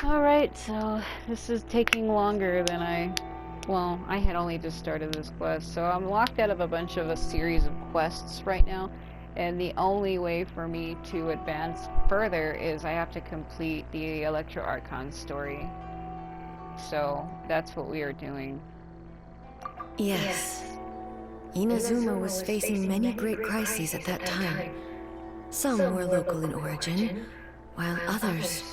Alright, so this is taking longer than well, I had only just started this quest, so I'm locked out of a series of quests right now, and the only way for me to advance further is I have to complete the Electro Archon story. So that's what we are doing. Yes. Inazuma was facing many great crises at that time. Some were local in origin, while others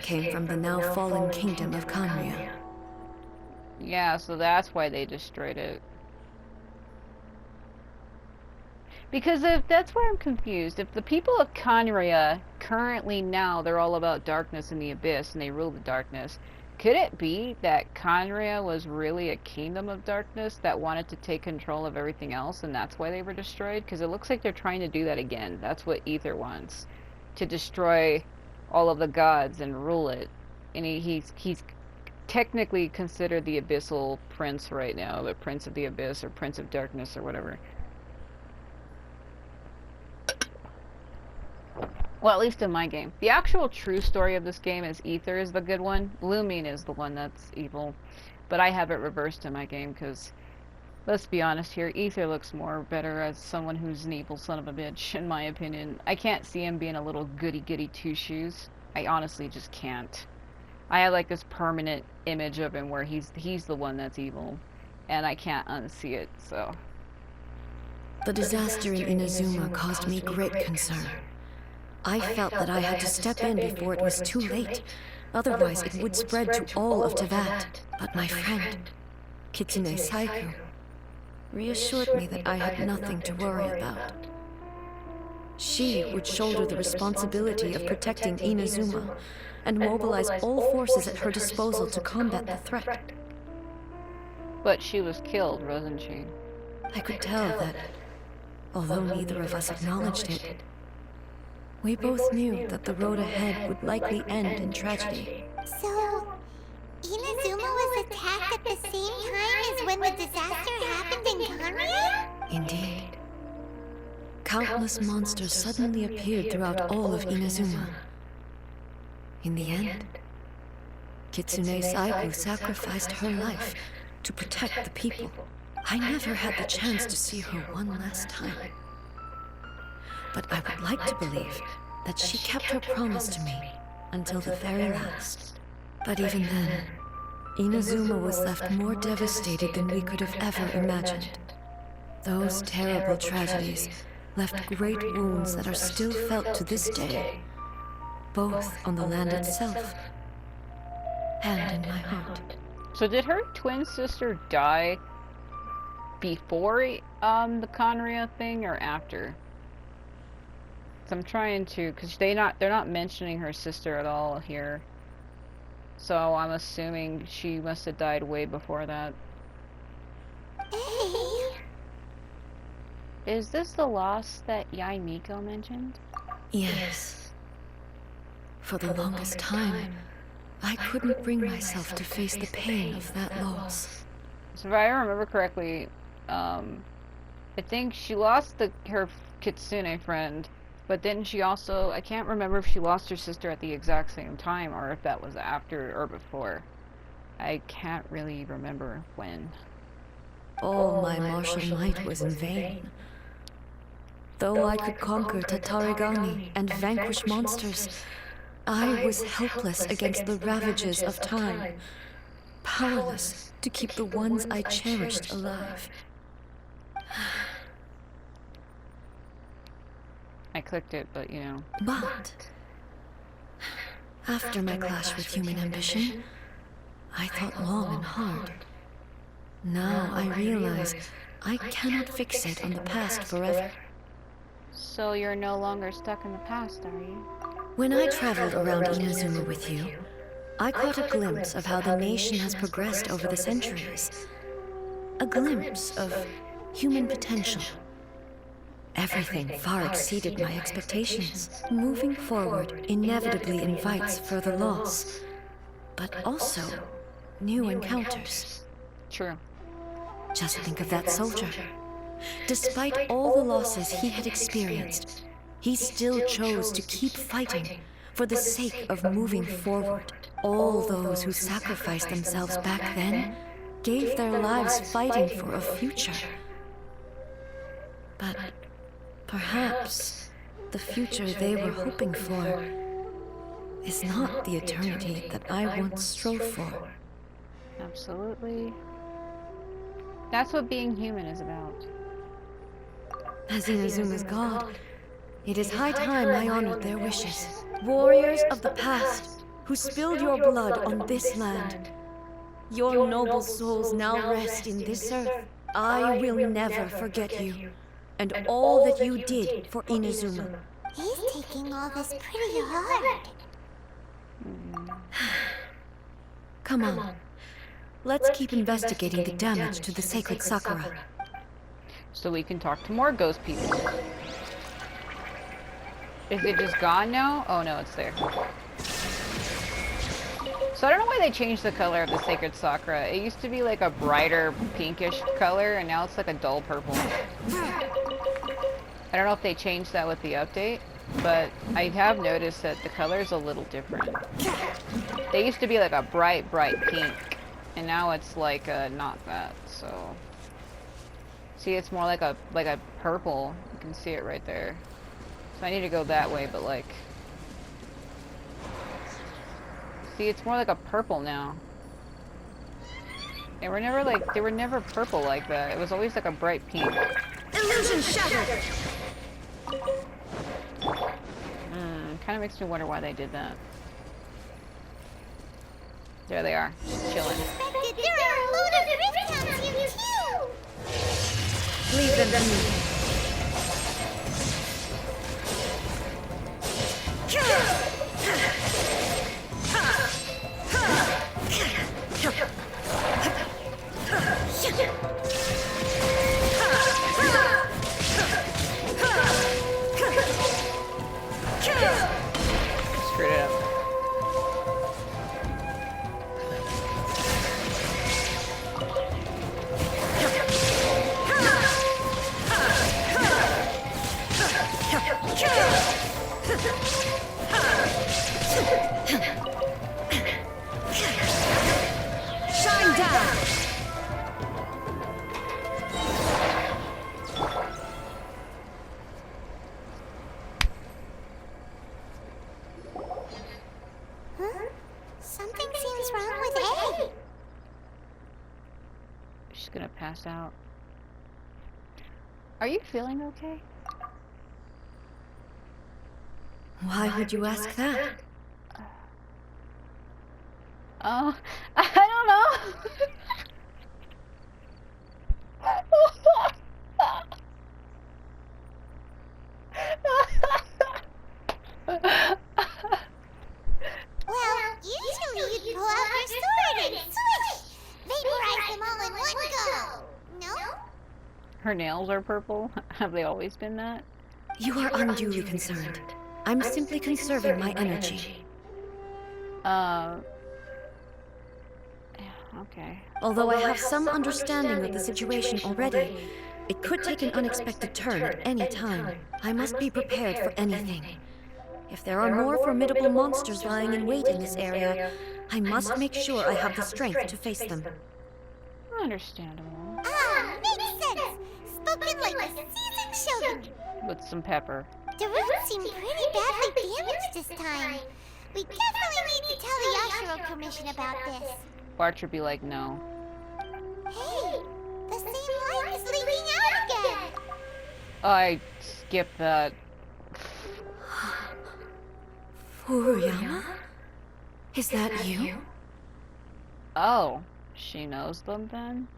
came from the now fallen kingdom of Khaenri'ah. Yeah, so that's why they destroyed it. Because if that's where I'm confused, if the people of Khaenri'ah currently now they're all about darkness and the abyss and they rule the darkness, could it be that Khaenri'ah was really a kingdom of darkness that wanted to take control of everything else and that's why they were destroyed? Because it looks like they're trying to do that again. That's what Aether wants. To destroy all of the gods and rule it. And he's technically considered the Abyssal Prince right now, the Prince of the Abyss or Prince of Darkness or whatever. Well, at least in my game. The actual true story of this game is Aether is the good one. Lumine is the one that's evil. But I have it reversed in my game because, let's be honest here, Aether looks more better as someone who's an evil son of a bitch, in my opinion. I can't see him being a little goody-goody two-shoes. I honestly just can't. I have like this permanent image of him where he's the one that's evil. And I can't unsee it, so. The disaster in Inazuma caused me great concern. I felt that I had to step in before it was too late. Otherwise, it would spread to all of Teyvat. But my friend, Kitsune Saiku, reassured me that I had nothing to worry about. She would shoulder the responsibility of protecting Inazuma and mobilize all forces at her disposal to combat the threat. But she was killed, wasn't she? I could tell that, although neither of us acknowledged it, we both knew that the road ahead would likely end in tragedy. So, Inazuma was attacked at the same time as when the disaster happened in Khaenri'ah? Indeed. Countless monsters suddenly appeared throughout all of Inazuma. In the end, Kitsune Saiku sacrificed her life to protect the people. I never had the chance to see her one last time. But I would like to believe that she kept her promise to me until the very last. But even then, Inazuma was left more devastated than we could have ever imagined. Those terrible tragedies left great wounds that are still felt to this day, both on the land itself and in my heart. So did her twin sister die before the Khaenri'ah thing or after? I'm trying to, because they're not mentioning her sister at all here. So I'm assuming she must have died way before that. Hey. Is this the loss that Yae Miko mentioned? Yes. For the longest time, I couldn't bring myself to face the pain of that loss. So if I remember correctly, I think she lost her Kitsune friend, but then she also, I can't remember if she lost her sister at the exact same time or if that was after or before. I can't really remember when. All my martial might was in vain. Though I could conquer Tatarigami and vanquish monsters, I was helpless against the ravages of time, powerless to keep the ones I cherished alive. I clicked it, but you know. But after my clash with human ambition, I thought long and hard. Now I realize I cannot fixate on the past forever. So you're no longer stuck in the past, are you? When I traveled around Inazuma with you, I caught a glimpse of how the nation has progressed over the centuries. A glimpse of human potential. Everything far exceeded my expectations. Moving forward inevitably invites further loss, but also new encounters. True. Just think of that soldier. Despite all the losses he had experienced, he still chose to keep fighting For the sake of moving forward, all those who sacrificed themselves back then gave their lives fighting for a future. But perhaps the future they were hoping for is not the eternity that I once strove for. Absolutely. That's what being human is about. As Inazuma's god, it is high time I honored their wishes. Warriors of the past, who spilled your blood on this land. Your noble souls now rest in this earth. I will never forget you, and all that you did for Inazuma. He's taking all this pretty hard. Come on. Let's keep investigating the damage to the sacred Sakura. So we can talk to more ghost people. Is it just gone now? Oh no, it's there. So I don't know why they changed the color of the sacred Sakura. It used to be like a brighter pinkish color, and now it's like a dull purple. I don't know if they changed that with the update, but I have noticed that the color is a little different. They used to be like a bright pink, and now it's like not that. So see, it's more like a purple. You can see it right there. So I need to go that way, but like, see, it's more like a purple now. They were never purple like that. It was always like a bright pink. Illusion shattered! Kind of makes me wonder why they did that. There they are, just chilling. There are a load of Rifthounds here too! Leave them to me. Screwed it up. Shine down! Huh? Something seems wrong with A. She's gonna pass out. Are you feeling okay? Why would you ask that? Oh, I don't know. Well, usually you'd pull out your sword and swish! Vaporize them all in one go! No? Her nails are purple. Have they always been that? You are unduly concerned. I'm simply conserving my energy. Okay. Although I have some understanding of the situation already, it could take an unexpected turn at any time. I must be prepared for anything. If there are more formidable monsters lying in wait in this area, I must make sure I have the strength to face them. Understandable. Ah, makes sense! Spoken like a seasoned shogun! With some pepper. The roots seem pretty badly damaged this time. We definitely need to tell the Yashiro Commission about this. Barch would be like, no. Hey, the same light is leaking out again! I skipped that. Furuyama? Is that you? Oh, she knows them then?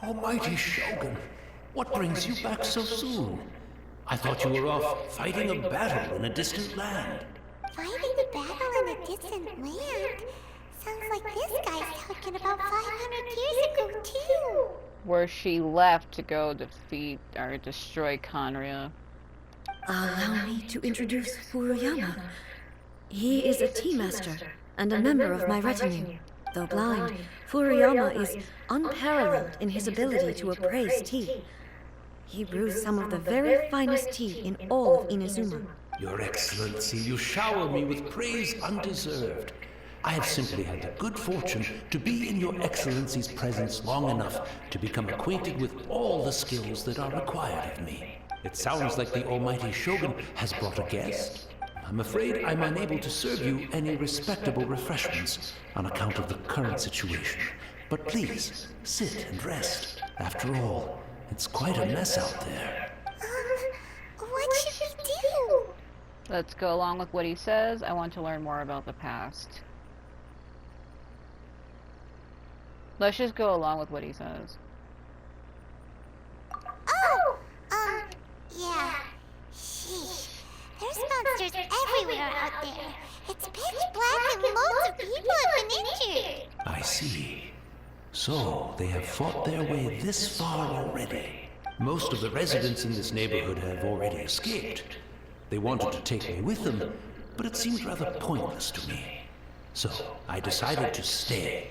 Almighty Shogun, what brings you back so soon? I thought you were off fighting a battle in a distant land. Fighting a battle in a distant land? Sounds like this guy's talking about 500 years ago, too. Where she left to go defeat or destroy Conria. Allow me to introduce Furuyama. He is a tea master and a member of my retinue. Though blind, Furuyama is unparalleled in his ability to appraise tea. He brews some of the very finest tea in all of Inazuma. Your Excellency, you shower me with praise undeserved. I have simply had the good fortune to be in Your Excellency's presence long enough to become acquainted with all the skills that are required of me. It sounds like the almighty Shogun has brought a guest. I'm afraid I'm unable to serve you any respectable refreshments on account of the current situation. But please, sit and rest. After all, it's quite a mess out there. What should we do? Let's go along with what he says. I want to learn more about the past. Let's just go along with what he says. Oh! Yeah. Sheesh. There's monsters everywhere out there. It's pitch black and loads of people have been injured. I see. So, they have fought their way this far already. Most of the residents in this neighborhood have already escaped. They wanted to take me with them, but it seemed rather pointless to me. So, I decided to stay.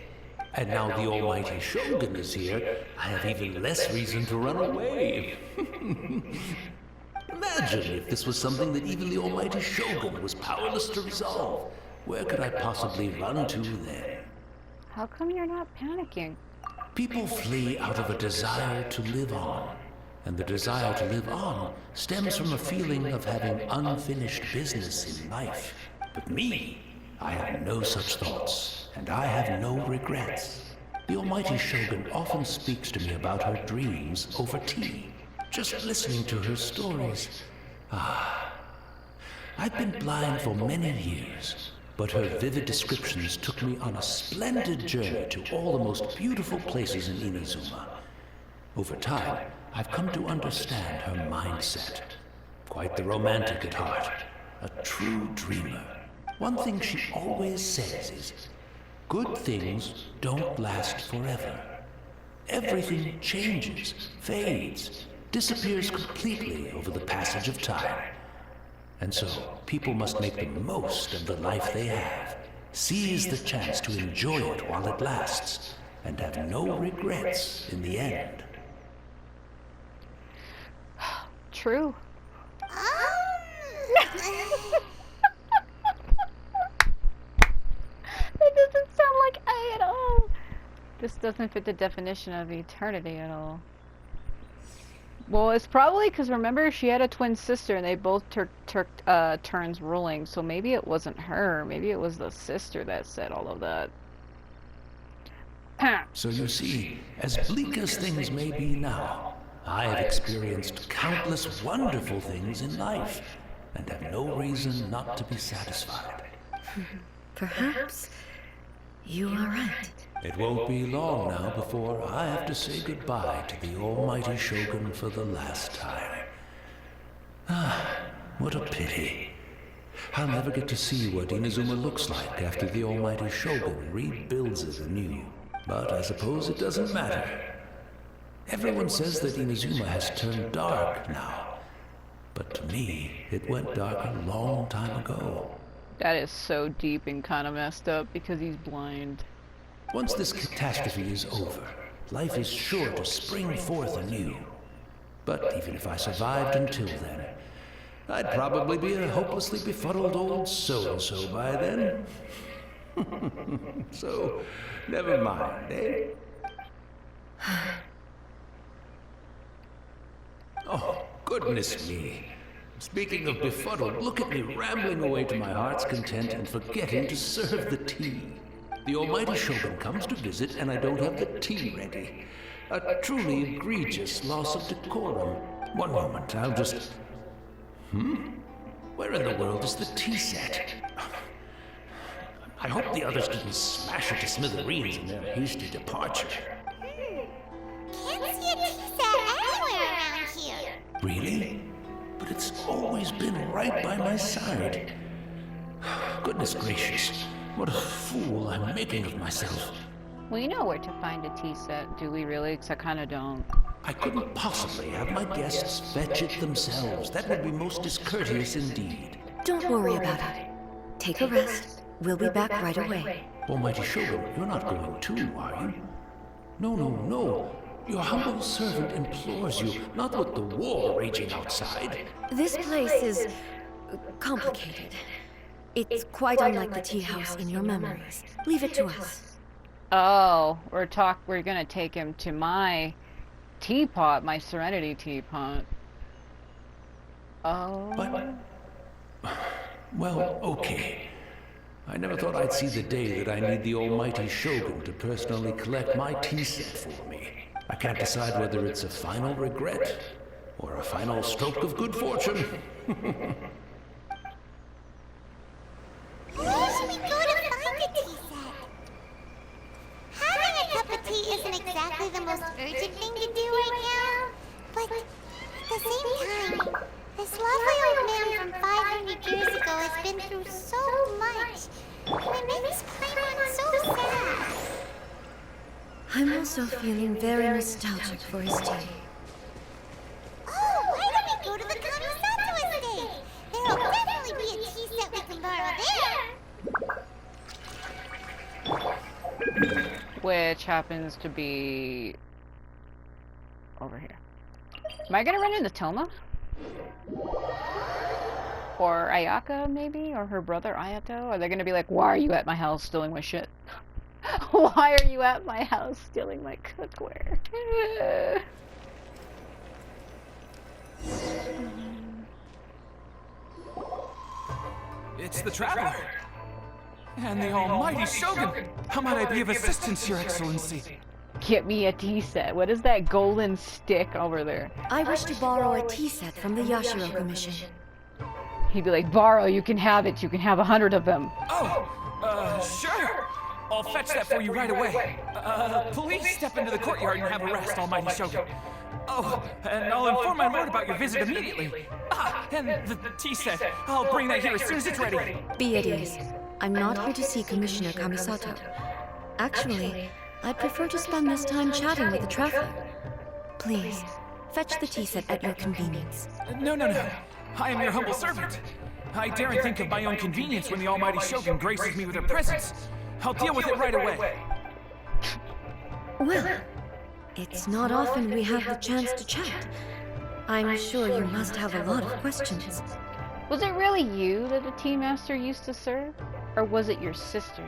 And now the almighty Shogun is here, I have even less reason to run away. Imagine if this was something that even the almighty Shogun was powerless to resolve. Where could I possibly run to then? How come you're not panicking? People flee out of a desire to live on. And the desire to live on stems from a feeling of having unfinished business in life. But me, I have no such thoughts, and I have no regrets. The almighty Shogun often speaks to me about her dreams over tea. Just listening to her stories. I've been blind for many years, but her vivid descriptions took me on a splendid journey to all the most beautiful places in Inazuma. Over time, I've come to understand her mindset. Quite the romantic at heart, a true dreamer. One thing she always says is, good things don't last forever. Everything changes, fades, disappears completely over the passage of time. And so, people must make the most of the life they have, seize the chance to enjoy it while it lasts, and have no regrets in the end. True. That doesn't sound like I at all. This doesn't fit the definition of eternity at all. Well, it's probably because remember she had a twin sister and they both took turns ruling, so maybe it wasn't her. Maybe it was the sister that said all of that. So you see, as bleak as things may be now, I have experienced countless wonderful things in life, and have no reason not to be satisfied. Perhaps you are right. It won't be long now before I have to say goodbye to the almighty Shogun for the last time. What a pity. I'll never get to see what Inazuma looks like after the almighty Shogun rebuilds it anew. But I suppose it doesn't matter. Everyone says that Inazuma has turned dark now. But to me, it went dark a long time ago. That is so deep and kind of messed up because he's blind. Once this catastrophe is over, life is sure to spring forth anew. But even if I survived until then, I'd probably be a hopelessly befuddled old so-and-so by then. So, never mind, eh? Oh, goodness me. Speaking of befuddled, look at me rambling away to my heart's content and forgetting to serve the tea. The almighty Shogun comes to visit and I don't have the tea ready. A truly egregious loss of decorum. One moment, I'll just... Where in the world is the tea set? I hope the others didn't smash it to smithereens in their hasty departure. Can't see a tea set anywhere around here. Really? But it's always been right by my side. Goodness gracious, what a fool I'm making of myself. We know where to find a tea set, do we really? Because I kind of don't. I couldn't possibly have my guests fetch it themselves. That would be most discourteous indeed. Don't worry about it. Take a rest. We'll be back right away. Almighty Shogun, you're not going too, are you? No, no, no. Your humble servant implores you, not with the war raging outside. This place is complicated. It's quite unlike the tea house in your memories. Leave it to us. Oh, we're gonna take him to my teapot, my Serenity teapot. Oh. But, well, okay. I never thought I'd see the day that I need the almighty Shogun to personally collect my tea set for me. I can't decide whether it's a final regret or a final stroke of good fortune. Where should we go to find a tea set? Having a cup of tea isn't exactly the most urgent thing to do right now, but at the same time, this lovely old man from 500 years ago has been through so much, and it makes Paimon so sad. I'm also feeling very nostalgic for his tea. Oh, why don't we go to the Kamisato estate? There'll definitely be a tea set we can borrow there. Which happens to be over here. Am I gonna run into Toma? Or Ayaka, maybe? Or her brother Ayato? Are they gonna be like, why are you at my house stealing my shit? Why are you at my house stealing my cookware? It's the Traveler! And the almighty Shogun! How might I be of assistance, Your Excellency? Get me a tea set. What is that golden stick over there? I wish to borrow a tea set from the Yashiro Commission. He'd be like, borrow, you can have it. You can have 100 of them. Oh, sure! I'll fetch that for you right away. Please step into the courtyard and have a rest, almighty Shogun. Oh, and I'll inform my lord about your visit immediately. And the tea set. I'll bring that here as soon as it's ready. Be at ease. I'm not here to see Commissioner Kamisato. Actually, I'd prefer to spend this time chatting with the Traveler. Please, fetch the tea set at your convenience. No. I am your humble servant. I daren't think of my own convenience when the almighty Shogun graces me with her presence. I'll deal with it right away. Well, it's not often we have the chance to chat. I'm sure you must have a lot of questions. Was it really you that the tea master used to serve? Or was it your sister?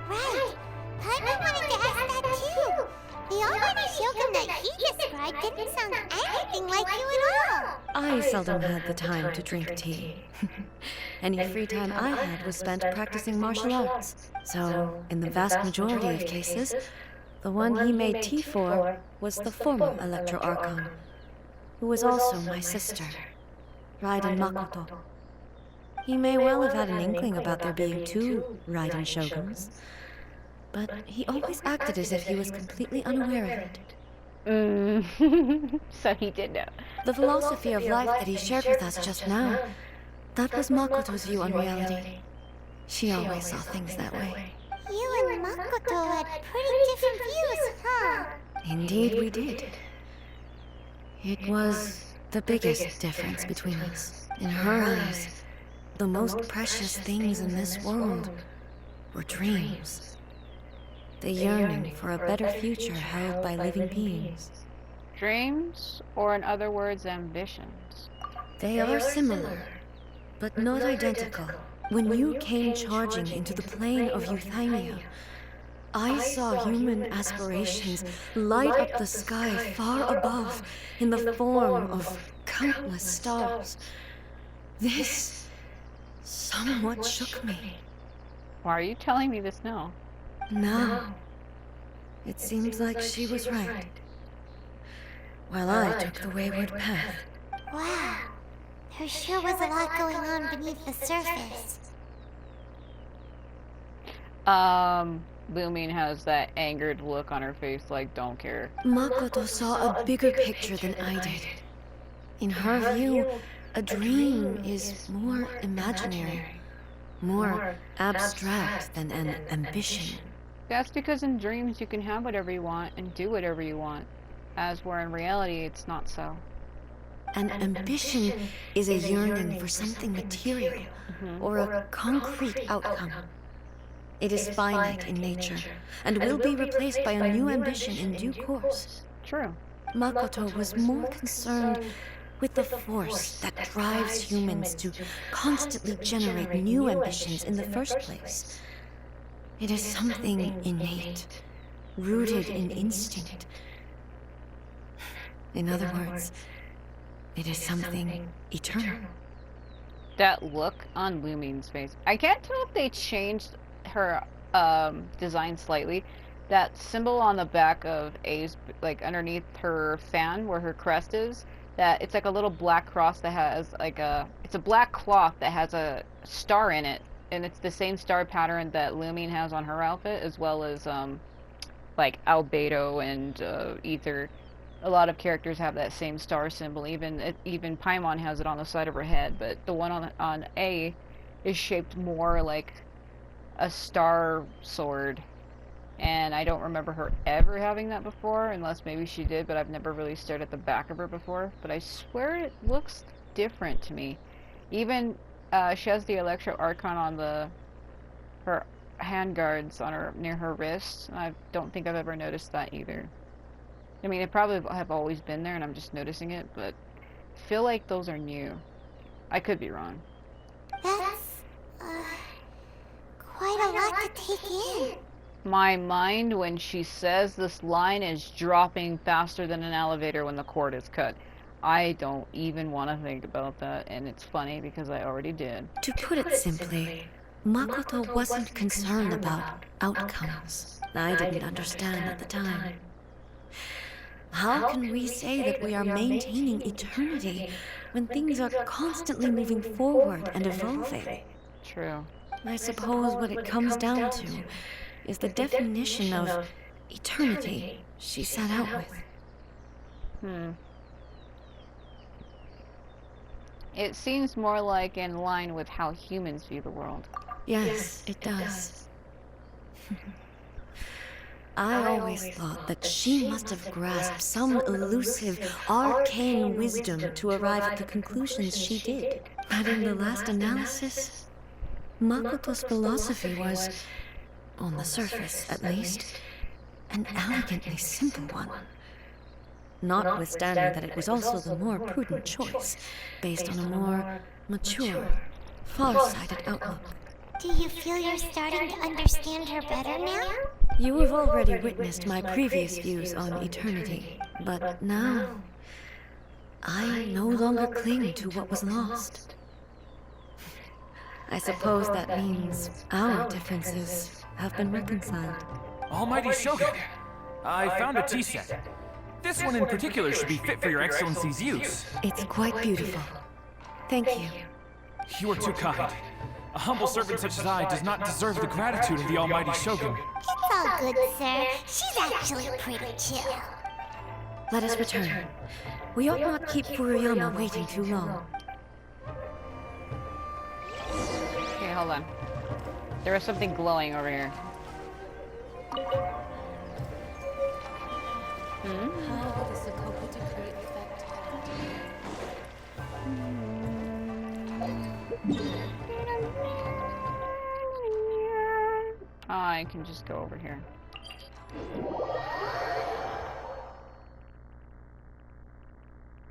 Right. Paimon wanted to ask that too. The almighty Shogun that he described didn't sound anything like you at all. I seldom had the time to drink tea. Any free time I had was spent practicing martial arts. So, in the vast majority of cases, the one he made tea for was the former Electro Archon, who was also my sister, Raiden Makoto. He may well have had an inkling about there being two Raiden Shoguns, but he always acted as if he was completely unaware of it. So he did know. The philosophy of life that he shared with us just now, that was Makoto's view on reality. She always saw things that way. You and Makoto had pretty different views, huh? Indeed we did. It was the biggest difference between us. In her eyes, the most precious things in this world were dreams. The yearning for a better future held by living beings. Dreams, or in other words, ambitions. They are similar, but not identical. When you came charging into the plane of Euthymia, I saw human aspirations light up the sky far above in the form of countless stars. This somewhat shook me. Why are you telling me this now? Now, it seems like she was right, while I took the wayward path. Wow. There sure was a lot going on beneath the surface. Lumine has that angered look on her face like, don't care. Makoto saw a bigger picture than I did. In her view, a dream is more imaginary, more abstract than an ambition. That's because in dreams you can have whatever you want and do whatever you want, as where in reality it's not so. An ambition is a yearning for something material, or a concrete outcome. It is finite in nature, and will be replaced by a new ambition in due course. True. Makoto was more concerned with the force that drives humans to constantly generate new ambitions in the first place. It is something innate, rooted in instinct. In other words, it is something eternal. That look on Lumine's face. I can't tell if they changed her design slightly. That symbol on the back of A's, like underneath her fan where her crest is, that it's like a little black cross that has like it's a black cloth that has a star in it, and it's the same star pattern that Lumine has on her outfit, as well as like Albedo and Ether. A lot of characters have that same star symbol. Even Paimon has it on the side of her head, but the one on A is shaped more like a star sword. And I don't remember her ever having that before, unless maybe she did, but I've never really stared at the back of her before. But I swear it looks different to me. Even she has the Electro Archon on her handguards on her near her wrist. I don't think I've ever noticed that either. I mean, it probably have always been there, and I'm just noticing it, but I feel like those are new. I could be wrong. That's, quite a lot to take in. My mind, when she says this line, is dropping faster than an elevator when the cord is cut. I don't even want to think about that, and it's funny because I already did. To put it simply, Makoto wasn't concerned about outcomes. I didn't understand at the time. How can we say that we are maintaining eternity when things are constantly moving forward and evolving? True. I suppose what it comes down to is the definition of eternity she set out with. It seems more like in line with how humans view the world. Yes, it does. I always thought that she must have grasped some elusive, arcane wisdom to arrive at the conclusions she did. But in the last analysis, Makoto's philosophy was, on the surface at least, an elegantly simple one. Notwithstanding that it was also the more prudent choice, based on a more mature, far-sighted outlook. Do you feel you're starting to understand her better now? You have already witnessed my previous views on eternity, but now I no longer cling to what was lost. I suppose that means our differences have been reconciled. Almighty Shogun, I found a tea set. This one in particular should be fit for your Excellency's use. It's quite beautiful. Thank you. You are too kind. A humble servant such as I does not deserve the gratitude of the Almighty Shogun. It's all good, sir. She's actually pretty chill. Let us return. We ought not keep Furuyama waiting too long. Okay, hold on. There was something glowing over here. How will the Sokoku decree affect? I can just go over here.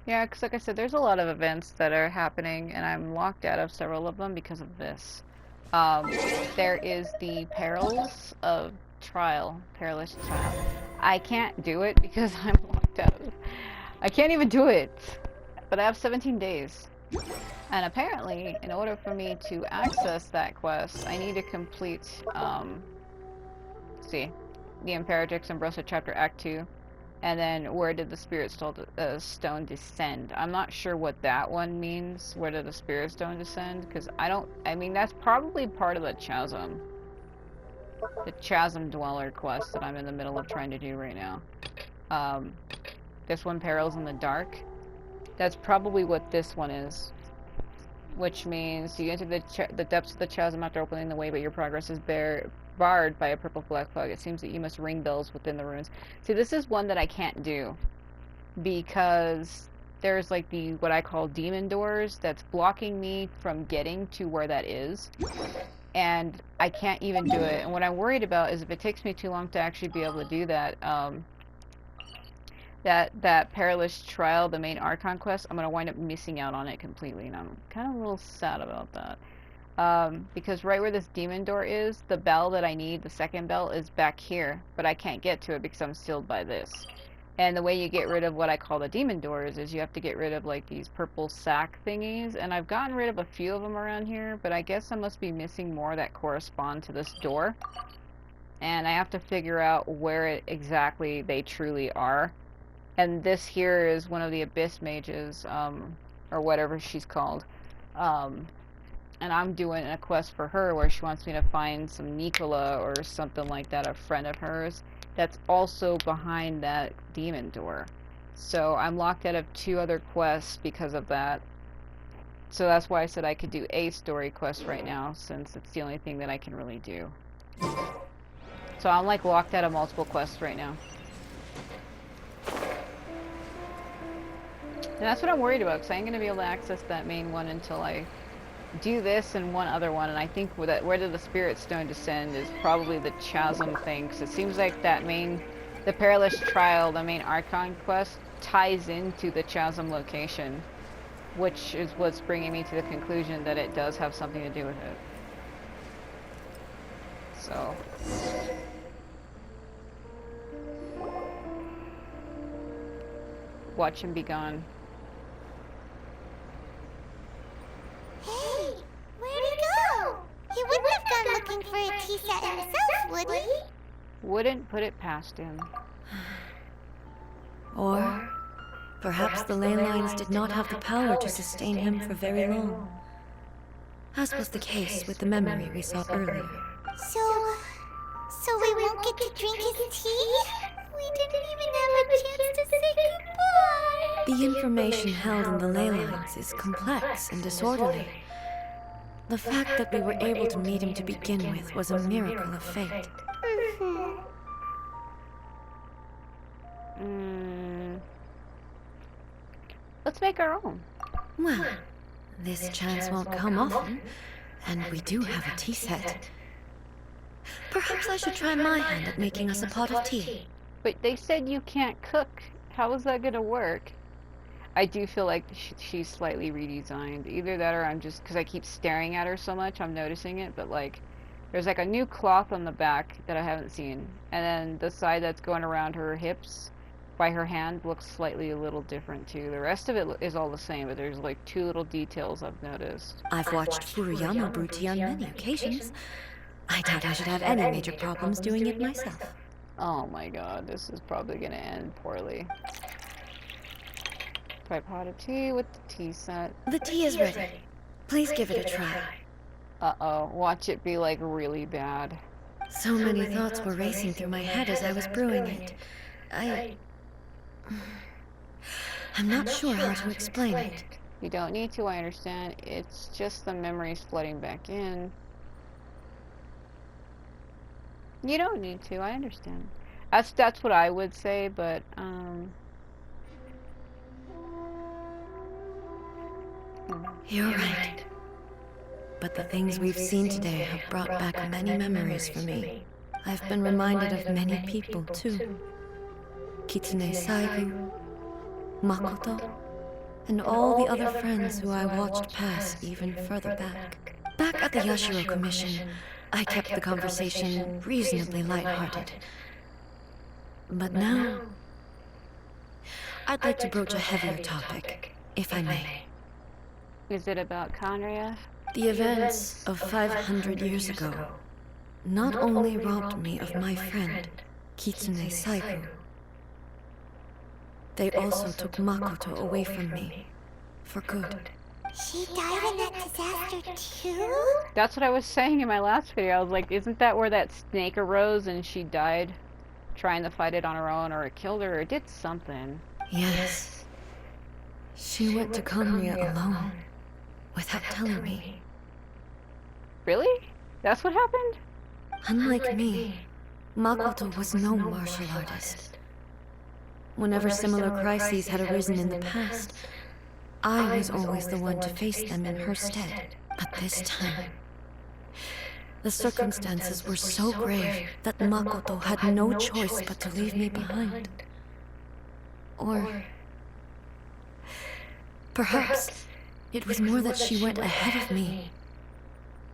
Yeah, because like I said, there's a lot of events that are happening, and I'm locked out of several of them because of this. There is the Perils of Trial. Perilous Trial. I can't do it because I'm locked out. I can't even do it. But I have 17 days. And apparently, in order for me to access that quest, I need to complete, let's see, the Imperatrix Umbrosa Chapter Act 2. And then, where did the Spirit Stone descend? I'm not sure what that one means. Where did the Spirit Stone descend? Because I mean, that's probably part of the Chasm. The Chasm Dweller quest that I'm in the middle of trying to do right now. This one, Perils in the Dark. That's probably what this one is. Which means you enter the depths of the chasm after opening the way, but your progress is barred by a purple black fog. It seems that you must ring bells within the ruins. See, this is one that I can't do. Because there's like what I call demon doors that's blocking me from getting to where that is. And I can't even do it. And what I'm worried about is if it takes me too long to actually be able to do that, that perilous trial, the main Archon quest, I'm gonna wind up missing out on it completely, and I'm kind of a little sad about that. Because right where this demon door is, the bell that I need, the second bell, is back here, but I can't get to it because I'm sealed by this. And the way you get rid of what I call the demon doors is you have to get rid of like these purple sack thingies, and I've gotten rid of a few of them around here, but I guess I must be missing more that correspond to this door. And I have to figure out where exactly they truly are. And this here is one of the Abyss mages, or whatever she's called. And I'm doing a quest for her where she wants me to find some Nicola or something like that, a friend of hers, that's also behind that demon door. So I'm locked out of 2 other quests because of that. So that's why I said I could do a story quest right now, since it's the only thing that I can really do. So I'm like locked out of multiple quests right now. And that's what I'm worried about, because I ain't going to be able to access that main one until I do this and one other one. And I think where did the Spirit Stone descend is probably the Chasm thing, because it seems like that the Perilous Trial, the main Archon quest, ties into the Chasm location, which is what's bringing me to the conclusion that it does have something to do with it. So... watch him be gone. Hey, where'd he go? He wouldn't have gone looking for a tea set himself, would he? Wouldn't put it past him. Or perhaps the ley lines did not have the power to sustain him for very long, as was the case with the memory we saw earlier. So we won't get to drink his tea? We didn't even have a chance to say goodbye. The information held in the ley lines is complex and disorderly. The fact that we were able to meet him to begin with was a miracle of fate. Let's make our own. Well, this chance won't come often, and we do have a tea set. Perhaps I should try my hand at making us a pot of tea. But they said you can't cook. How is that gonna work? I do feel like she's slightly redesigned. Either that or I'm just... because I keep staring at her so much, I'm noticing it. But like, there's like a new cloth on the back that I haven't seen. And then the side that's going around her hips by her hand looks slightly a little different too. The rest of it is all the same, but there's like 2 little details I've noticed. I've watched Furuyama brew tea on many occasions. I doubt I should have any major problems doing it myself. Oh my god, this is probably gonna end poorly. Try pot of tea with the tea set. The tea is ready. Please give it a try. Uh-oh, watch it be like really bad. So many thoughts were racing through my head as I was brewing it. I'm not sure how to explain it. You don't need to, I understand. It's just the memories flooding back in. You don't need to, I understand. That's what I would say, but, You're right. But the things we've seen today have brought back many memories for me. I've been reminded of many people, too. Kitsune Saigu, Makoto, and all the other friends who I watched pass even further back. Back at the Yashiro Commission, I kept the conversation reasonably lighthearted. But now, I'd like to broach a heavier topic, if I may. is it about Conria? The events of 500 years ago not only robbed me of my friend, Kitsune Saigu, they also took Makoto away from me, for good. She died in that disaster too? That's what I was saying in my last video. I was like, isn't that where that snake arose and she died trying to fight it on her own, or it killed her, or did something? Yes. She went to Conria alone, without telling me. Really? That's what happened? Unlike me, Makoto was no martial artist. Whenever similar crises had arisen in the past, I was always the one to face them in her stead. But this time, the circumstances were so grave that Makoto had no choice but to leave me behind. Or perhaps it was more that she went ahead of me,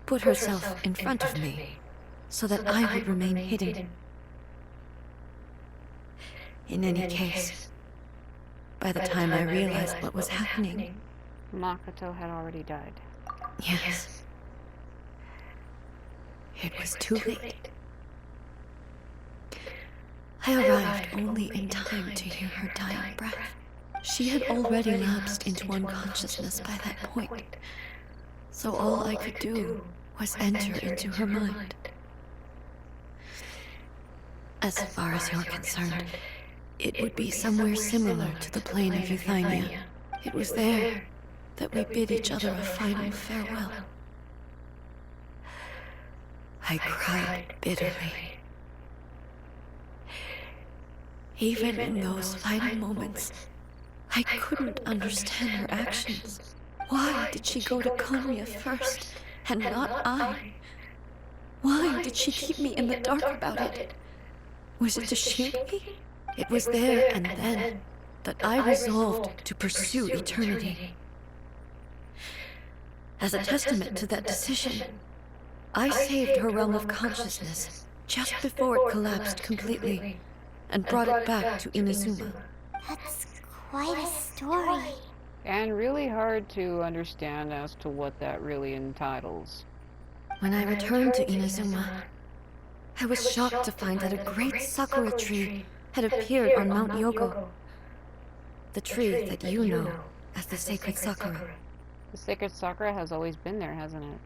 put herself in front of me, so that I would remain hidden. In any case, by the time I realized what was happening, Makoto had already died. yes, it was too late. I arrived only in time to hear her dying breath. She had already lapsed into unconsciousness by that point, so all I could do was enter into her mind. As far as you're concerned, it would be somewhere similar to the plane of Euthymia. It was there that we bid each other a final farewell. I cried bitterly. Even in those final moments, I couldn't understand her actions. Why did she go to Conria first, and not I? Why did she keep me in the dark about it? Was it to shield me? It was there and then that I resolved to pursue eternity. As a testament to that decision, I saved her realm of consciousness just before it collapsed completely and brought it back to Inazuma. That's quite a story. And really hard to understand as to what that really entitles. When I returned to Inazuma, I was shocked to find that a great sakura tree had appeared on Mount Yogo. The tree that you know as the sacred sakura. The sacred sakura has always been there, hasn't it?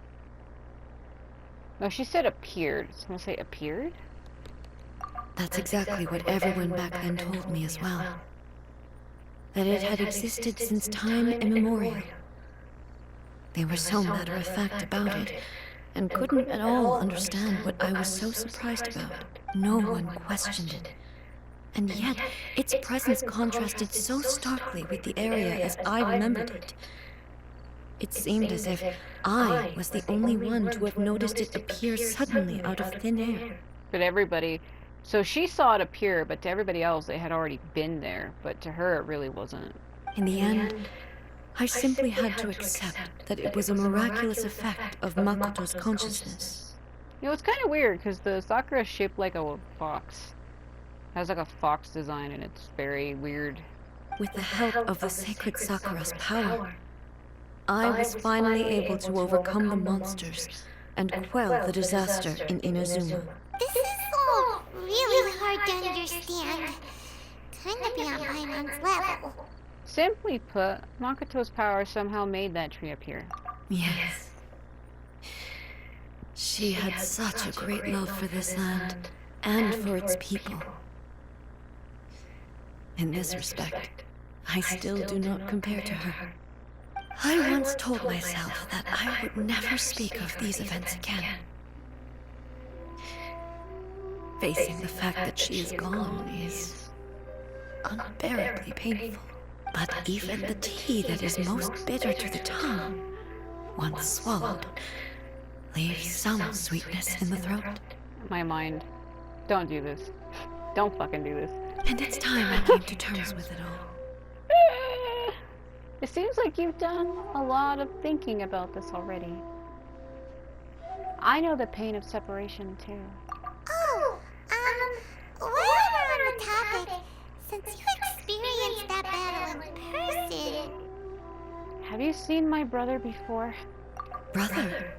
No, she said appeared. Someone say appeared? That's exactly what everyone back then told me as well. That it had existed since time immemorial. They were so matter-of-fact about it, and couldn't at all understand what I was so surprised about. No one questioned it. And yet, its presence contrasted so starkly with the area as I remembered it. It seemed as if I was the only one to have noticed it appear suddenly out of thin air. But everybody... So she saw it appear, but to everybody else, it had already been there. But to her, it really wasn't. In the end, I simply had to accept that it was a miraculous effect of Makoto's consciousness. You know, it's kind of weird, because the sakura is shaped like a fox. It has like a fox design, and it's very weird. With the help of the sacred sakura's power, I was finally able to overcome the monsters and quell the disaster in Inazuma. This is all really hard to understand. Kinda beyond Paimon's level. Simply put, Makoto's power somehow made that tree appear. Yes. She had such a great love for this land and for its people. In this respect, I still do not compare to her. I once told myself that I would never speak of these events again. Facing the fact that she is gone is unbearably painful. But even the tea that is most bitter to the tongue, once swallowed, leaves some sweetness in the throat. My mind. Don't do this. Don't fucking do this. And it's time I came to terms with it all. It seems like you've done a lot of thinking about this already. I know the pain of separation too. Oh, while we're on the topic, since you experienced that battle in person... Have you seen my brother before? Brother?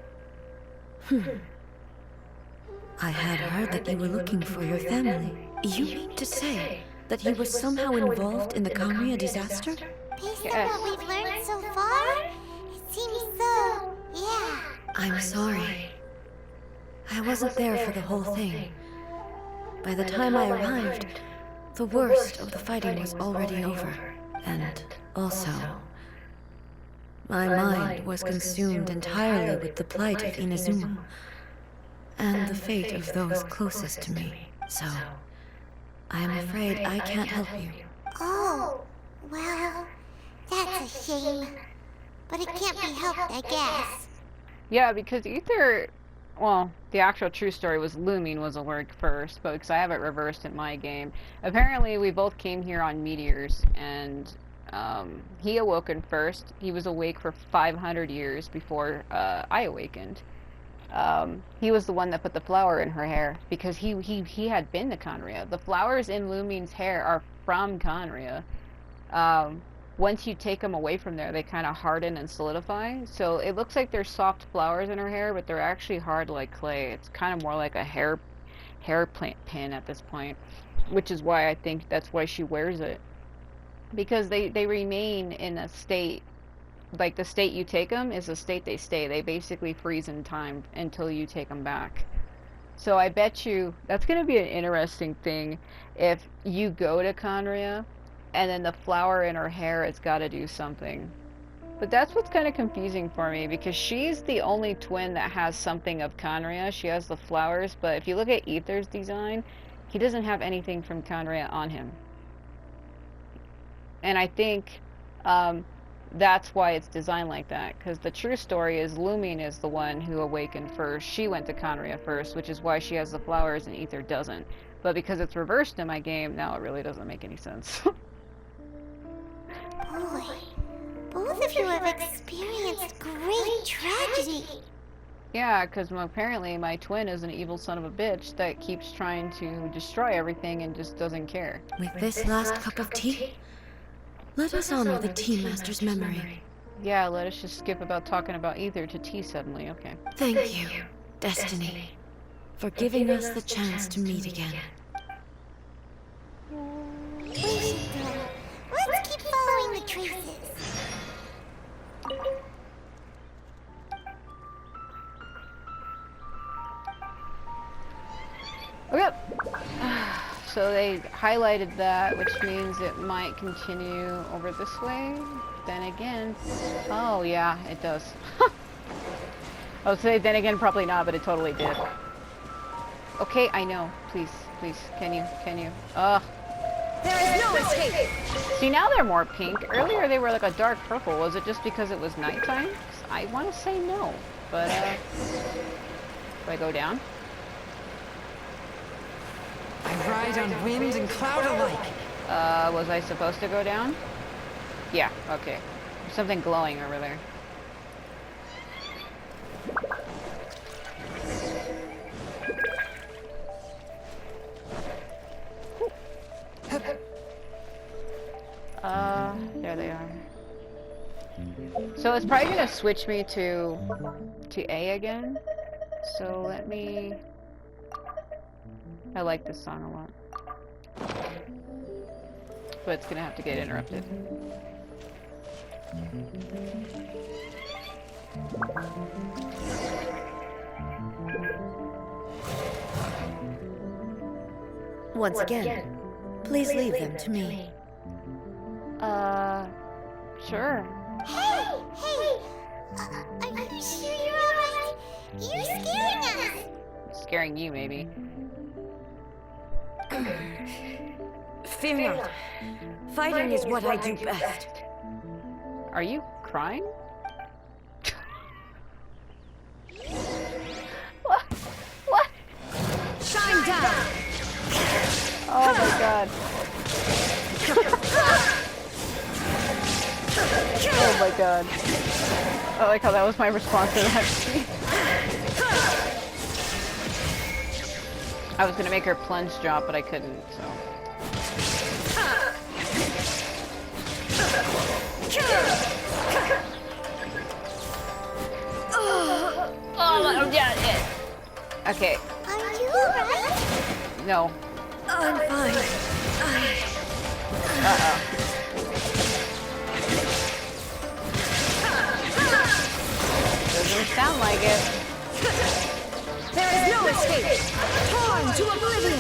I had heard that you were looking for your family. You mean to say that he was somehow involved in the Kanria disaster? Based on what we've learned so far, it seems so, yeah. I'm sorry. I wasn't there for the whole thing. By the time I arrived, the worst of the fighting was already over. And also, my mind was consumed entirely with the plight of Inazuma and the fate of those closest to me. So, I'm afraid I can't help you. Oh, well, that's a shame. But it can't be helped, I guess. Yeah, because either well, the actual true story was looming was a word first, but because I have it reversed in my game. Apparently, we both came here on meteors, and he awoken first. He was awake for 500 years before I awakened. He was the one that put the flower in her hair because he had been to Conria. The flowers in Luming's hair are from Conria. Once you take them away from there, they kind of harden and solidify. So it looks like there's soft flowers in her hair, but they're actually hard like clay. It's kind of more like a hair plant pin at this point, which is why I think that's why she wears it. Because they remain in a state, like the state you take them is the state they stay. They basically freeze in time until you take them back. So I bet you that's going to be an interesting thing if you go to Conria and then the flower in her hair has got to do something. But that's what's kind of confusing for me because she's the only twin that has something of Conria. She has the flowers, but if you look at Aether's design, he doesn't have anything from Conria on him. And I think that's why it's designed like that, because the true story is Lumine is the one who awakened first. She went to Conria first, which is why she has the flowers and Aether doesn't. But because it's reversed in my game, now it really doesn't make any sense. Boy, both of you have experienced great tragedy. Yeah, because apparently my twin is an evil son of a bitch that keeps trying to destroy everything and just doesn't care. With this last cup of tea, let us honor the Tea Master's memory. Yeah, let us just skip about talking about Aether to tea suddenly, okay. Thank you, Destiny, for giving us the chance to meet again. We should let's keep following the traces. Okay. So they highlighted that, which means it might continue over this way. Then again, oh yeah, it does. I would say then again, probably not, but it totally did. Okay, I know. Please, please, can you? Ugh. There is no escape! See, now they're more pink. Earlier they were like a dark purple. Was it just because it was nighttime? 'Cause I want to say no, but do I go down? I ride on wind and cloud alike. Was I supposed to go down? Yeah, okay. There's something glowing over there. There they are. So it's probably gonna switch me to A again. So let me... I like this song a lot. But it's gonna have to get interrupted. Once again, please leave them to me. Sure. Hey! Are you sure you're alright? You're scaring us! Scaring you, maybe. Fear not. Fighting is what I do best. Are you crying? What? Shine down! Oh my god. Oh my god. I like how that was my response to that. I was gonna make her plunge drop, but I couldn't, so. Oh, yeah. Okay. Are you alright? No. I'm fine. Uh-oh. Doesn't sound like it. There is no escape! Torn to oblivion!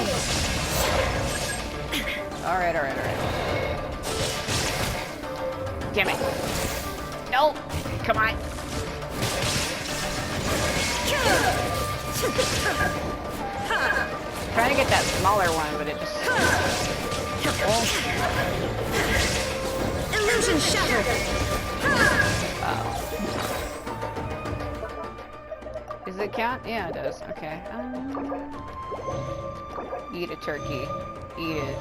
Alright. Damn it. No! Come on. Trying to get that smaller one, but it just... Illusion shattered! Uh-oh. Does it count? Yeah, it does. Okay. Eat a turkey. Eat it.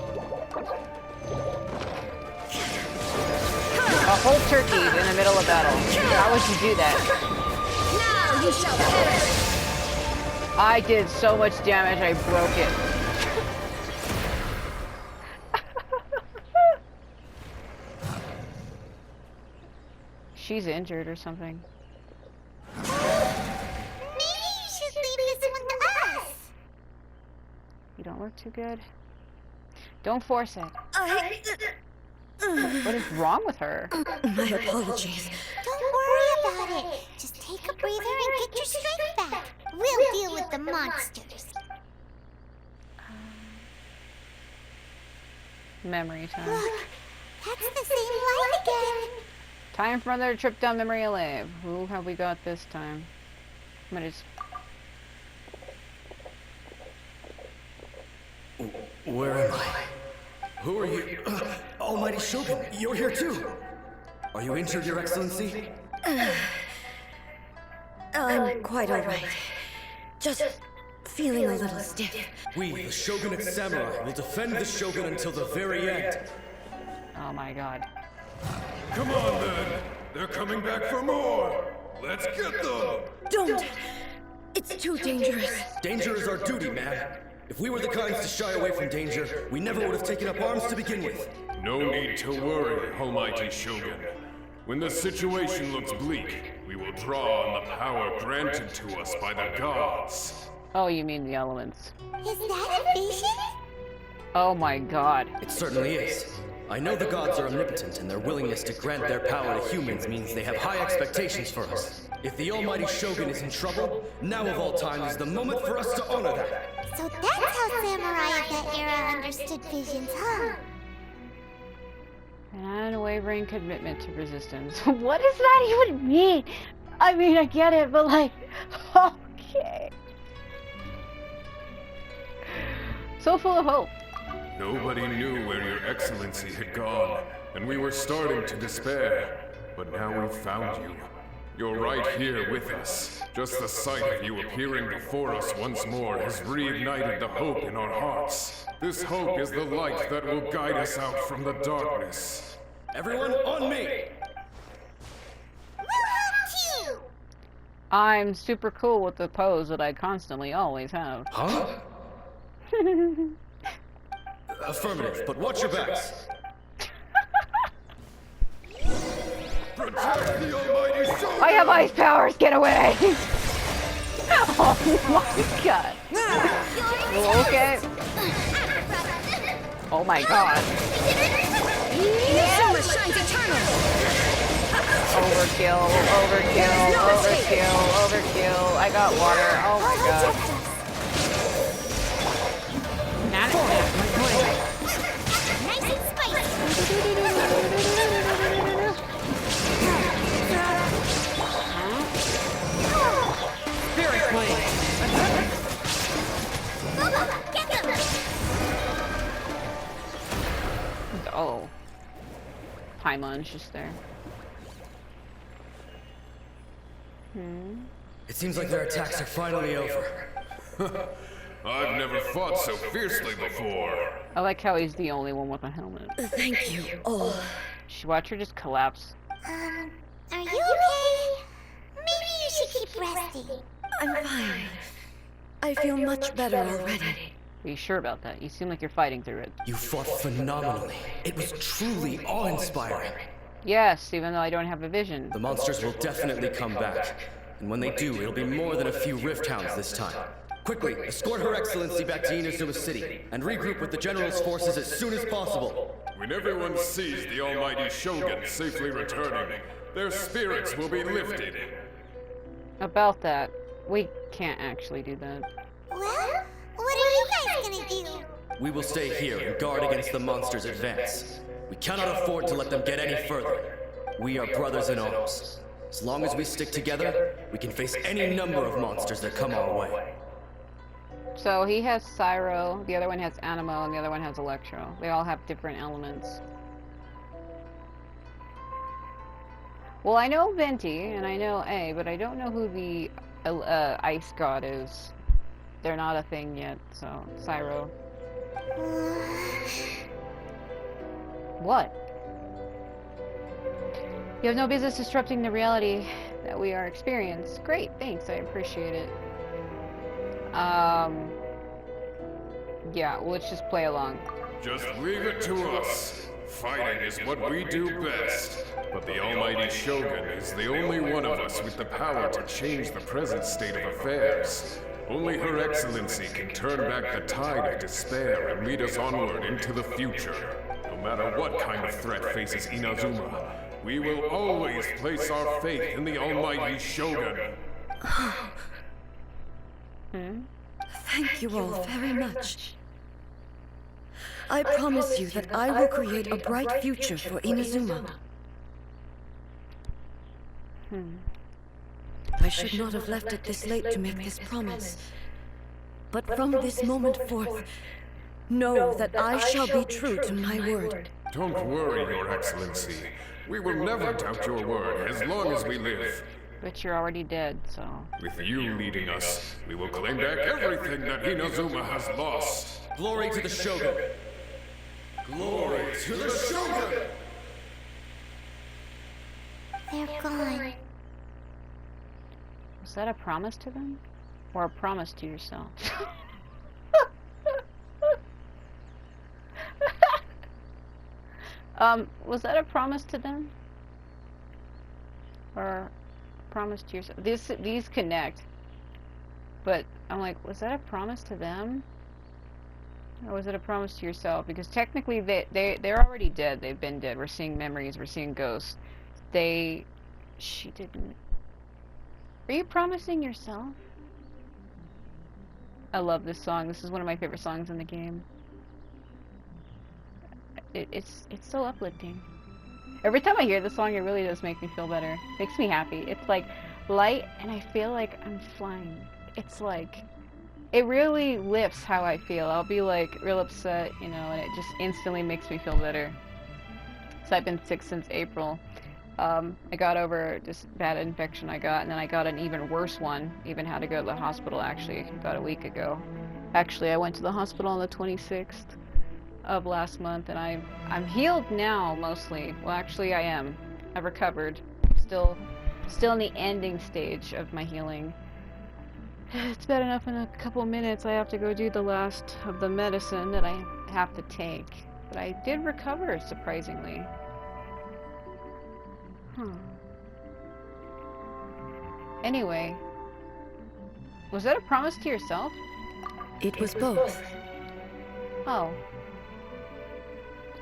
A whole turkey in the middle of battle. How would you do that? Now you shall perish! I did so much damage, I broke it. She's injured or something. Maybe you should leave this one to us. You don't look too good. Don't force it. What is wrong with her? My apologies. Don't worry about it. Just take a breather and get your strength back. We'll deal with the monsters. Memory time. Look, that's the same light again. Time for another trip down memory lane. Who have we got this time? I'm gonna just... Where am I? Who are you? Almighty Shogun, you're here too. Are you injured, Your Excellency? I'm quite alright. Just feeling a little stiff. We, the Shogunate Samurai, will defend the Shogun until the very end. Oh my god. Come on then! They're coming back for more! Let's get them! Don't! It's too dangerous. Danger is our duty, man. If we were the kinds to shy away from danger, we never would have taken up arms to begin with. No need to worry, Almighty Shogun. When the situation looks bleak, we will draw on the power granted to us by the gods. Oh, you mean the elements. Is that a vision? Oh my god. It certainly is. I know the gods are omnipotent, and their willingness to grant their power to humans means they have high expectations for us. If the Almighty Shogun is in trouble, now of all time is the moment for us to honor that. So that's how samurai of that era understood visions, huh? An unwavering commitment to resistance. What does that even mean? I mean, I get it, but like, okay. So full of hope. Nobody knew where Your Excellency had gone, and we were starting to despair. But now we've found you. You're right here with us. Just the sight of you appearing before us once more has reignited the hope in our hearts. This hope is the light that will guide us out from the darkness. Everyone, on me! We'll help too! I'm super cool with the pose that I constantly always have. Huh? Affirmative, but watch your backs. Protect the Almighty Shogun! I have ice powers, get away! Oh my god. Okay. Oh my god. Inazuma shines eternal! Overkill, overkill, overkill, overkill. I got water. Oh my god. Nice and spicy! Spirit Blade! Get them! Oh. Paimon's just there. It seems like their attacks are finally over. I've never fought so fiercely before. I like how he's the only one with a helmet. Thank you all. Watch her just collapse. Are you okay? Maybe you should keep resting. I'm fine. I feel much better already. Are you sure about that? You seem like you're fighting through it. You fought phenomenally. It was truly awe-inspiring. Yes, even though I don't have a vision. The monsters will definitely come back. And when they do, it'll be more than a few Rift Hounds this time. Quickly, escort Her Excellency back to Inazuma City, and regroup with the General's forces as soon as possible. When everyone sees the Almighty Shogun safely returning, their spirits will be lifted. About that, we can't actually do that. Well, what are you guys gonna do? We will stay here and guard against the monsters' advance. We cannot afford to let them get any further. We are brothers in arms. As long as we stick together, we can face any number of monsters that come our way. So he has Cyro, the other one has Animo, and the other one has Electro. They all have different elements. Well, I know Venti, and I know A, but I don't know who the ice god is. They're not a thing yet, so Cyro. What? You have no business disrupting the reality that we are experiencing. Great, thanks, I appreciate it. Yeah, well, let's just play along. Just leave it to us. Fighting is what we do best. But the almighty Shogun is the only one of us with the power to change the present state of affairs. Only Her Excellency can turn back the tide of despair and lead us onward into the future. No matter what kind of threat faces Inazuma, we will always place our faith in the almighty Shogun. Thank you all very much. I promise you that I will create a bright future for Inazuma. I should not have left it this late to make this promise. But from this moment forth, know that I shall be true to my word. Don't worry, Your Excellency. We will never doubt your word as long as we live. But you're already dead, so... With you leading us, we will claim back everything that Inazuma has lost. Glory to the Shogun! Glory to the Shogun! They're gone. Was that a promise to them? Or a promise to yourself? Was that a promise to them? Or a promise to yourself? These connect. But I'm like, was that a promise to them? Or was it a promise to yourself? Because technically they're already dead. They've been dead. We're seeing memories. We're seeing ghosts. She didn't. Are you promising yourself? I love this song. This is one of my favorite songs in the game. It's so uplifting. Every time I hear the song, it really does make me feel better. Makes me happy. It's like light, and I feel like I'm flying. It's like, it really lifts how I feel. I'll be like real upset, you know, and it just instantly makes me feel better. So I've been sick since April. I got over this bad infection I got, and then I got an even worse one. Even had to go to the hospital, actually, about a week ago. Actually, I went to the hospital on the 26th of last month, and I'm healed now, mostly. Well, actually, I am. I've recovered. Still in the ending stage of my healing. It's bad enough in a couple of minutes I have to go do the last of the medicine that I have to take. But I did recover, surprisingly. Anyway, was that a promise to yourself? It was both. Oh.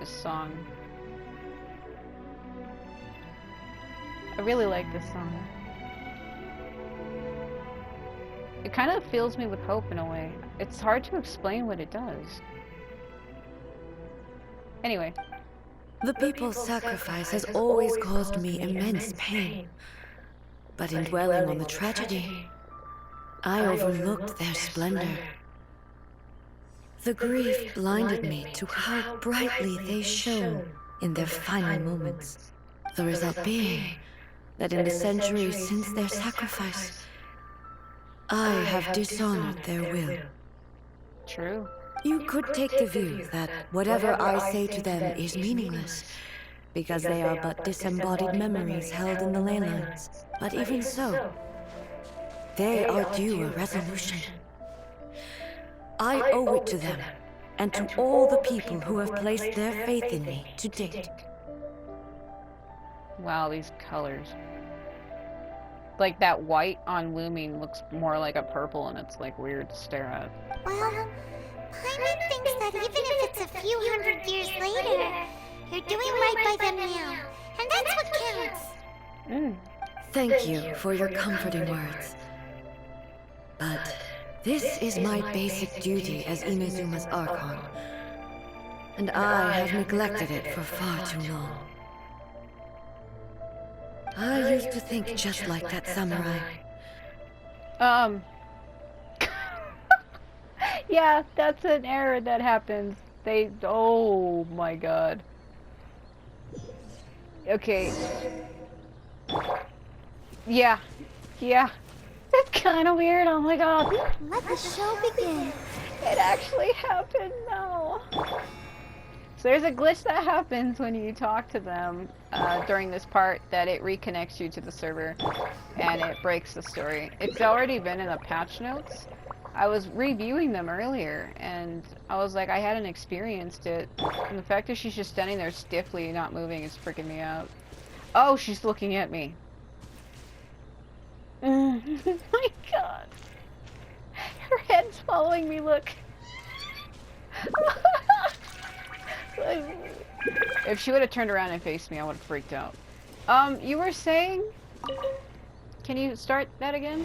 This song. I really like this song. It kind of fills me with hope in a way. It's hard to explain what it does. Anyway. The people's sacrifice has always caused me immense pain. But in dwelling on the tragedy, I overlooked their splendor. The grief blinded me to how brightly they shone in their final moments. The result being that in the centuries since their sacrifice, I have dishonored their will. True. You could take the view that whatever I say to them is meaningless, because they are but disembodied memories held in the ley lines. But even so, they are due a resolution. I owe it to them, and to all the people who have placed their faith in me to date. Wow, these colors. Like that white on Looming looks more like a purple, and it's like weird to stare at. Well, Paimon thinks that even if it's a few hundred years later, you're doing right by them now, and that's what counts. Thank you for your comforting words. But this is my basic duty as Inazuma's Archon, and I have neglected it for far too long. I used to think just like that samurai. Yeah, that's an error that happens. Oh my god. Okay. Yeah. That's kind of weird. Oh my god. Let the show begin. It actually happened now. So there's a glitch that happens when you talk to them during this part that it reconnects you to the server and it breaks the story. It's already been in the patch notes. I was reviewing them earlier and I was like, I hadn't experienced it. And the fact that she's just standing there stiffly, not moving, is freaking me out. Oh, she's looking at me. Oh my god. Her head's following me, look. If she would have turned around and faced me, I would have freaked out. You were saying? Can you start that again?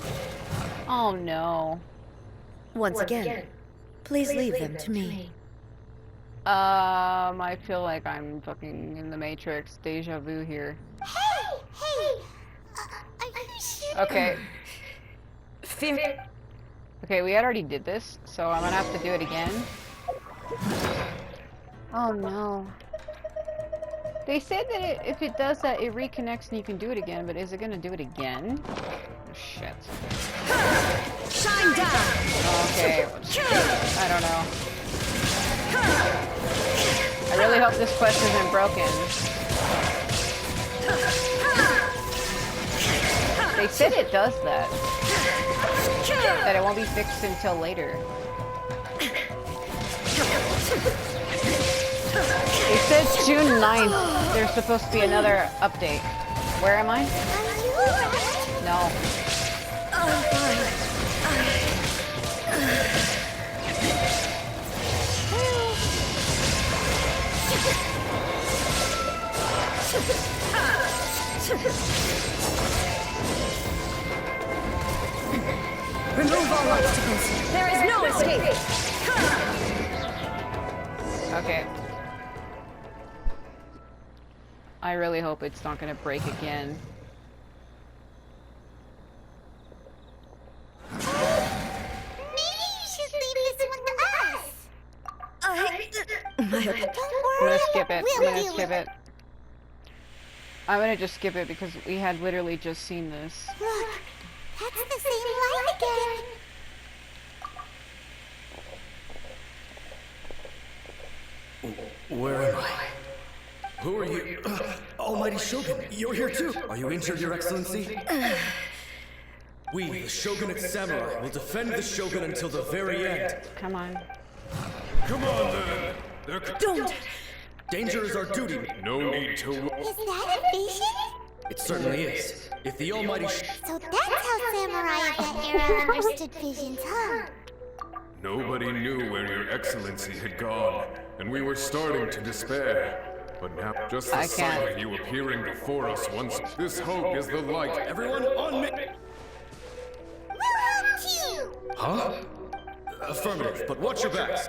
Oh no. Once again, please leave them to me. I feel like I'm fucking in the Matrix. Deja vu here. Hey! Are you sure? Okay. Fear. Okay, we already did this, so I'm gonna have to do it again. Oh no. They said that if it does that, it reconnects and you can do it again, but is it gonna do it again? Oh, shit. Shine down! Okay. I don't know. I really hope this quest isn't broken. They said it does that. That it won't be fixed until later. They said June 9th there's supposed to be another update. Where am I? Are you alright? No. I'm fine. Remove all obstacles. There is no escape. Okay. I really hope it's not gonna break again. Maybe you should leave this one to us. Don't worry, I'm gonna skip it. we'll I'm gonna deal skip with it. I'm gonna just skip it because we had literally just seen this. Look, that's the same light again. Where am I? Who are you? Almighty Shogun, you're here too. Are you injured, Your Excellency? We, the Shogunate Samurai, will defend the Shogun until the very end. Come on. Come on then. There Don't! Danger is our duty. no need to. Is that a vision? It certainly is. If the Almighty So that's how samurai of that era understood visions, huh? Nobody knew where Your Excellency had gone, and we were starting to despair. But now, just the I sight can't. of you appearing before us once, this hope is the light. Everyone on me! We'll help you! Huh? Affirmative, but watch your backs.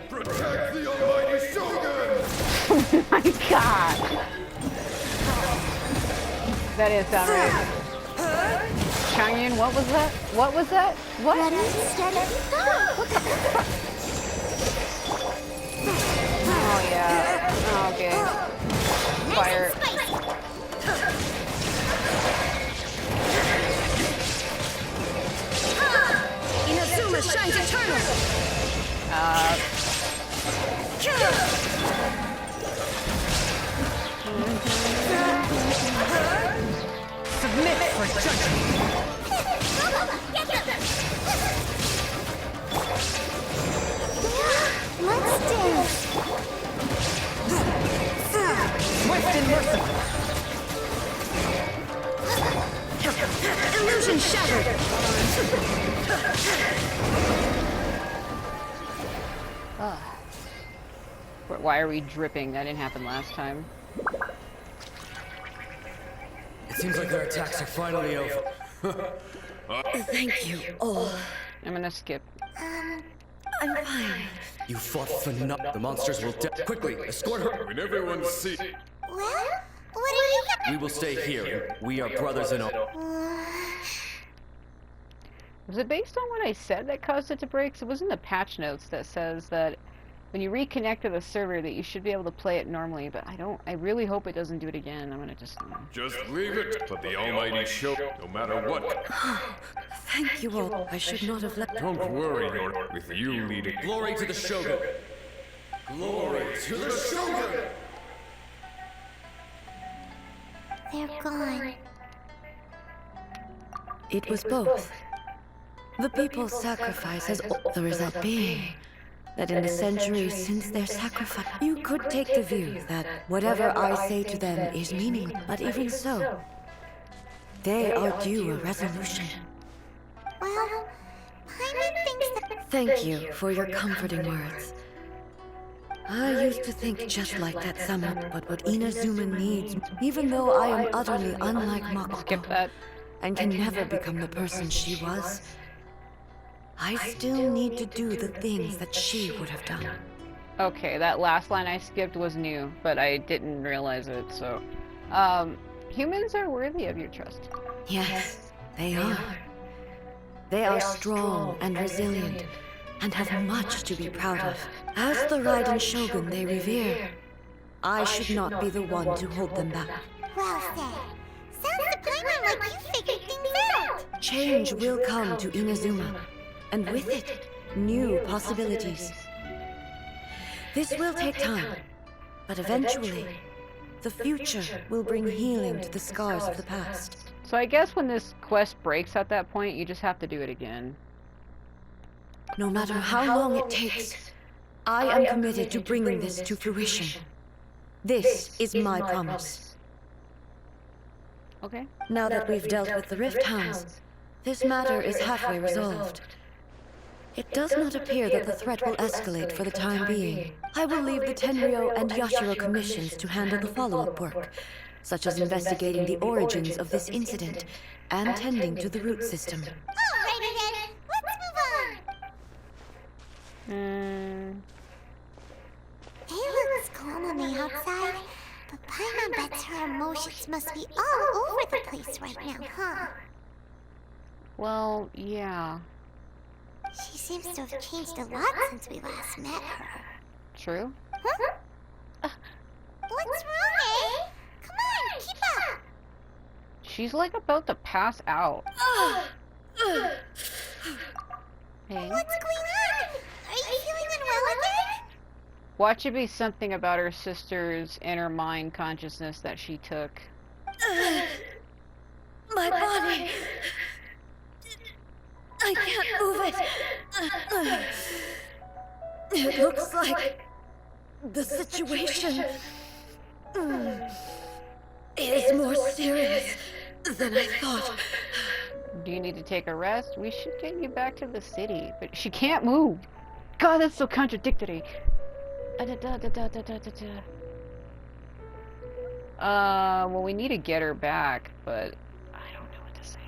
Protect the Almighty Shogun! Oh my god! That is sound right. Changyun, what was that? What was that? What? Ready, steady, go! Oh yeah. Oh, okay. Fire. Inazuma shines eternal! Submit for judgment. Let's dance! Swift and merciful. Illusion shattered! Why are we dripping? That didn't happen last time. It seems like their attacks are finally over. Thank you all. I'm gonna skip. I'm fine. You fought for nothing. The monsters will quickly escort her. When everyone sees. Well, what are you We will stay here. We are brothers in all. Was it based on what I said that caused it to break? 'Cause it was in the patch notes that says that when you reconnect to the server that you should be able to play it normally, but I really hope it doesn't do it again. I'm gonna just... Just leave it. Let the Almighty show, no matter what. Thank you all. I should not have let... Don't worry, you're with you leading. Glory to the Shogun! Glory to the Shogun! They're gone. It was both. The people's sacrifice has the result being that in the centuries since their sacrifice, you could take the view that whatever I say to them is meaningless. But even so, they are due a resolution. Well, Paimon thinks that... Thank you for your comforting words. I used to think just like that summer, but what Inazuma needs, even though I am utterly unlike Skip Makoto, that. and can never become the person she was, I still need to do the things that she would have done. Okay, that last line I skipped was new, but I didn't realize it, so... humans are worthy of your trust. Yes, they are. They are strong and resilient, and have much to be proud of. As the Raiden Shogun they revere, I should not be the one to hold them back. Well said. Sounds to Paimon like you figured things out. Change will come to Inazuma, and with it, new possibilities. This will take time, but eventually, the future will bring healing to the scars of the past. So I guess when this quest breaks at that point, you just have to do it again. No matter how long it takes, I am committed to bringing this to fruition. This is my promise. Okay. Now that we've dealt with the Rift Hounds, this matter is halfway resolved. It does not appear that the threat will escalate for the time being. I will leave the Tenryo and Yashiro commissions to handle the follow-up work, such as investigating the origins of this incident and tending to the root system. Alrighty then, let's move on. It looks calm on the outside, but Paimon bets her emotions must be all over the place right now, huh? Well, yeah. She seems to have changed a lot since we last met her. True. Huh? What's wrong, eh? Come on, keep up! She's like about to pass out. Hey. What's going on? Are you feeling unwell again? Watch it be something about her sister's inner mind consciousness that she took. My body... I can't move it. It looks like the situation is more serious than I thought. Do you need to take a rest? We should get you back to the city. But she can't move. God, that's so contradictory. Well, we need to get her back, but I don't know what to say.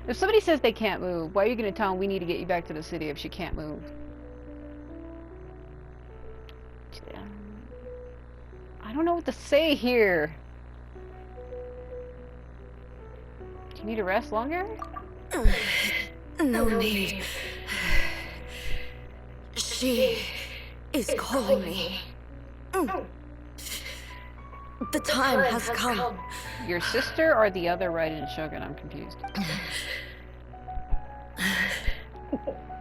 If somebody says they can't move, why are you going to tell them we need to get you back to the city if she can't move? I don't know what to say here. Do you need to rest longer? No need. She is calling me. The time has come. Your sister or the other Raiden Shogun? I'm confused.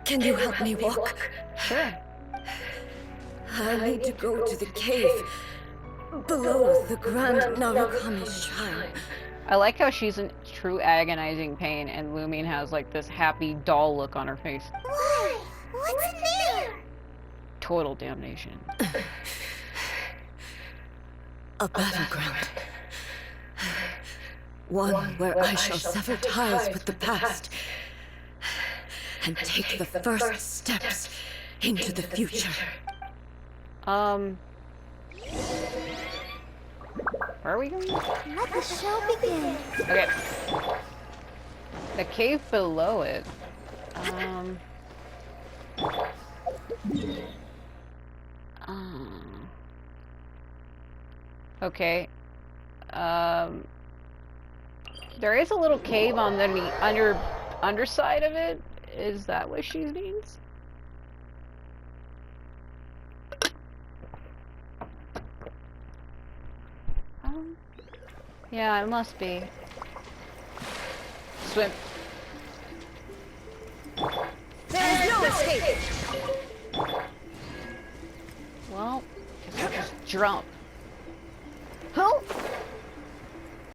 Can you help me walk? Sure. I need to go to the cave below the Grand Narukami's shrine. I like how she's in true agonizing pain and Lumion has like this happy doll look on her face. Why? What's in there? Total damnation. A battleground. One where I shall sever ties with the past and take the first steps into the future. Where are we going? Let the show begin. Okay. The cave below it. Okay. There is a little cave on the underside of it. Is that what she means? Yeah, it must be. Swim. There is no escape! Well, guess I'll just jump. Oh!